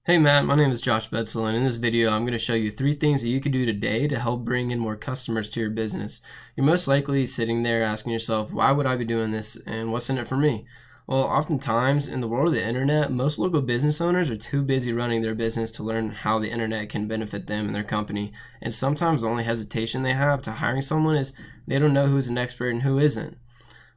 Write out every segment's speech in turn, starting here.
Hey Matt, my name is Josh Betzel, and in this video I'm going to show you 3 things that you could do today to help bring in more customers to your business. You're most likely sitting there asking yourself, why would I be doing this and what's in it for me? Well, oftentimes in the world of the internet, most local business owners are too busy running their business to learn how the internet can benefit them and their company. And sometimes the only hesitation they have to hiring someone is they don't know who's an expert and who isn't.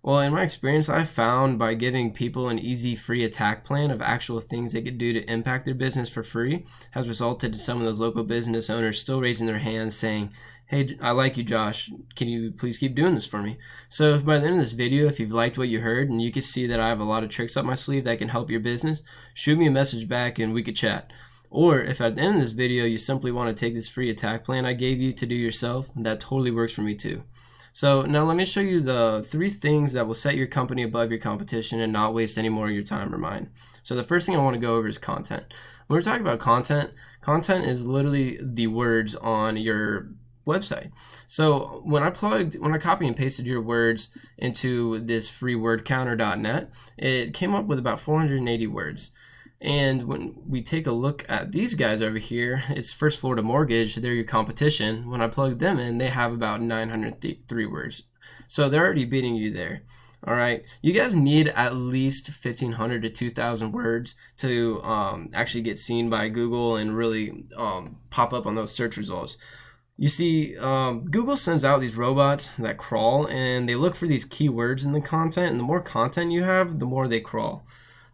Well, in my experience, I found by giving people an easy free attack plan of actual things they could do to impact their business for free has resulted in some of those local business owners still raising their hands saying, hey, I like you, Josh. Can you please keep doing this for me? So if by the end of this video, if you've liked what you heard and you can see that I have a lot of tricks up my sleeve that can help your business, shoot me a message back and we could chat. Or if at the end of this video, you simply want to take this free attack plan I gave you to do yourself, that totally works for me too. So now let me show you the 3 things that will set your company above your competition and not waste any more of your time or mine. So the first thing I want to go over is content. When we're talking about content, content is literally the words on your website. So when I copy and pasted your words into this free wordcounter.net, it came up with about 480 words. And when we take a look at these guys over here, it's First Florida Mortgage, they're your competition. When I plug them in, they have about 903 words. So they're already beating you there. All right, you guys need at least 1,500 to 2,000 words to actually get seen by Google and really pop up on those search results. You see, Google sends out these robots that crawl and they look for these keywords in the content, and the more content you have, the more they crawl.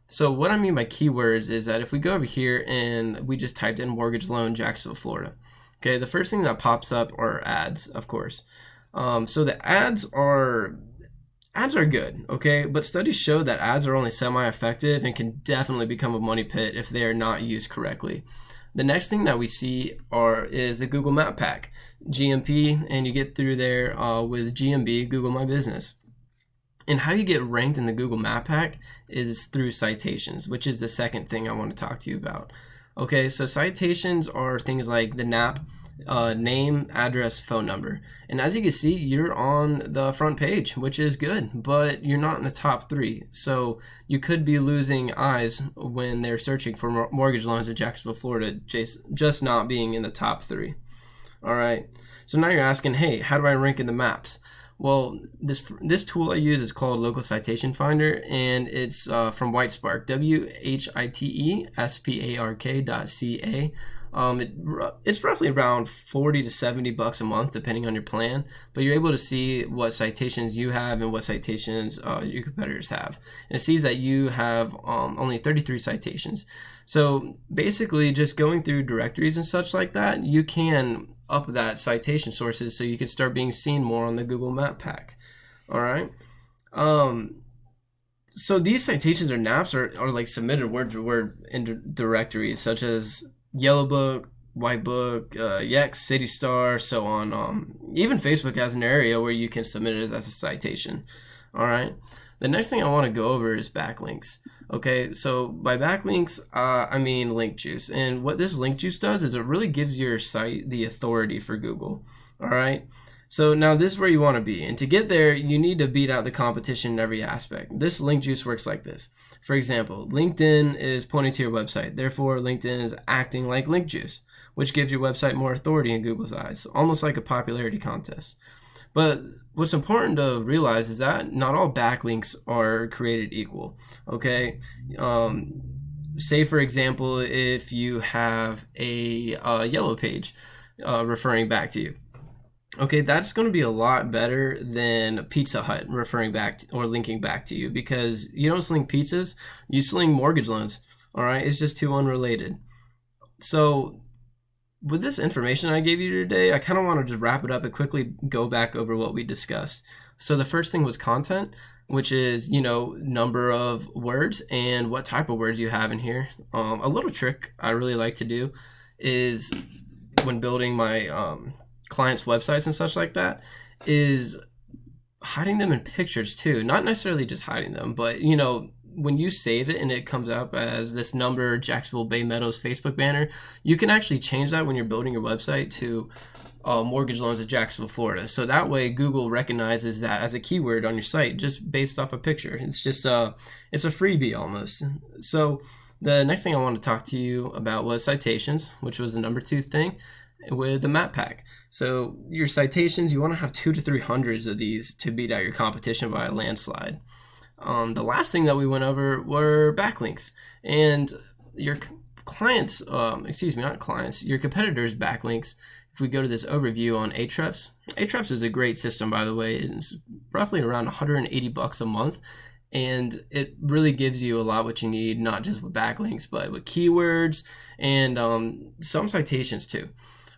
So what I mean by keywords is that if we go over here and we just typed in mortgage loan Jacksonville, Florida, okay, the first thing that pops up are ads, of course. So the ads are good, okay, but studies show that ads are only semi-effective and can definitely become a money pit if they are not used correctly. The next thing that we see is a Google Map Pack, GMP, and you get through there with GMB, Google My Business. And how you get ranked in the Google Map Pack is through citations, which is the second thing I want to talk to you about. Okay, so citations are things like the NAP, name, address, phone number. And as you can see, you're on the front page, which is good, but you're not in the top 3. So you could be losing eyes when they're searching for mortgage loans in Jacksonville, Florida, just not being in the top 3. All right, so now you're asking, hey, how do I rank in the maps? Well, this tool I use is called Local Citation Finder, and it's from Whitespark, WHITESPARK.ca. It's roughly around 40 to 70 bucks a month, depending on your plan. But you're able to see what citations you have and what citations your competitors have. And it sees that you have only 33 citations. So basically, just going through directories and such like that, you can up that citation sources so you can start being seen more on the Google Map Pack. All right. So these citations or NAPs are like submitted word to word in directories such as Yellow Book, White Book, Yext, City Star, so on. Even Facebook has an area where you can submit it as a citation. All right. The next thing I want to go over is backlinks. Okay, so by backlinks, I mean link juice. And what this link juice does is it really gives your site the authority for Google. All right. So now this is where you want to be. And to get there, you need to beat out the competition in every aspect. This link juice works like this. For example, LinkedIn is pointing to your website. Therefore, LinkedIn is acting like link juice, which gives your website more authority in Google's eyes, almost like a popularity contest. But what's important to realize is that not all backlinks are created equal, okay? Say, for example, if you have a yellow page referring back to you. Okay, that's going to be a lot better than Pizza Hut referring back to, or linking back to you, because you don't sling pizzas, you sling mortgage loans, all right? It's just too unrelated. So with this information I gave you today, I kind of want to just wrap it up and quickly go back over what we discussed. So the first thing was content, which is, number of words and what type of words you have in here. A little trick I really like to do is when building my clients' websites and such like that is hiding them in pictures too. Not necessarily just hiding them, but when you save it and it comes up as this number Jacksonville Bay Meadows Facebook banner, you can actually change that when you're building your website to mortgage loans in Jacksonville, Florida. So that way Google recognizes that as a keyword on your site just based off a picture. It's just it's a freebie almost. So The next thing I want to talk to you about was citations, which was the number 2 thing with the map pack. So your citations, you want to have 200 to 300 of these to beat out your competition by a landslide. The last thing that we went over were backlinks, and your clients, not clients, your competitors' backlinks. If we go to this overview on Ahrefs is a great system, by the way. It's roughly around $180 a month, and it really gives you a lot what you need, not just with backlinks, but with keywords and some citations too.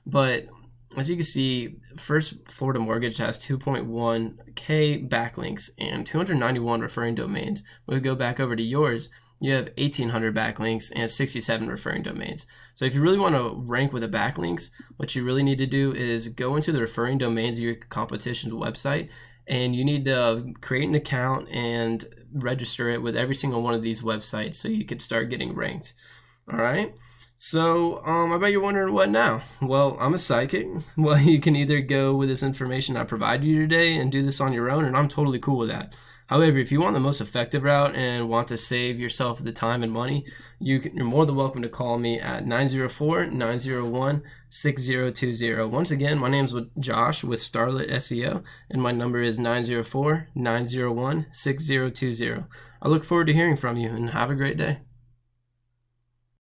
But as you can see, First Florida Mortgage has 2.1K backlinks and 291 referring domains. When we go back over to yours, you have 1,800 backlinks and 67 referring domains. So if you really want to rank with the backlinks, what you really need to do is go into the referring domains of your competition's website, and you need to create an account and register it with every single one of these websites so you could start getting ranked. All right. So I bet you're wondering, what now? Well, I'm a psychic. Well, you can either go with this information I provided you today and do this on your own, and I'm totally cool with that. However, if you want the most effective route and want to save yourself the time and money, you're more than welcome to call me at 904-901-6020. Once again, my name is Josh with Starlit SEO, and my number is 904-901-6020. I look forward to hearing from you, and have a great day.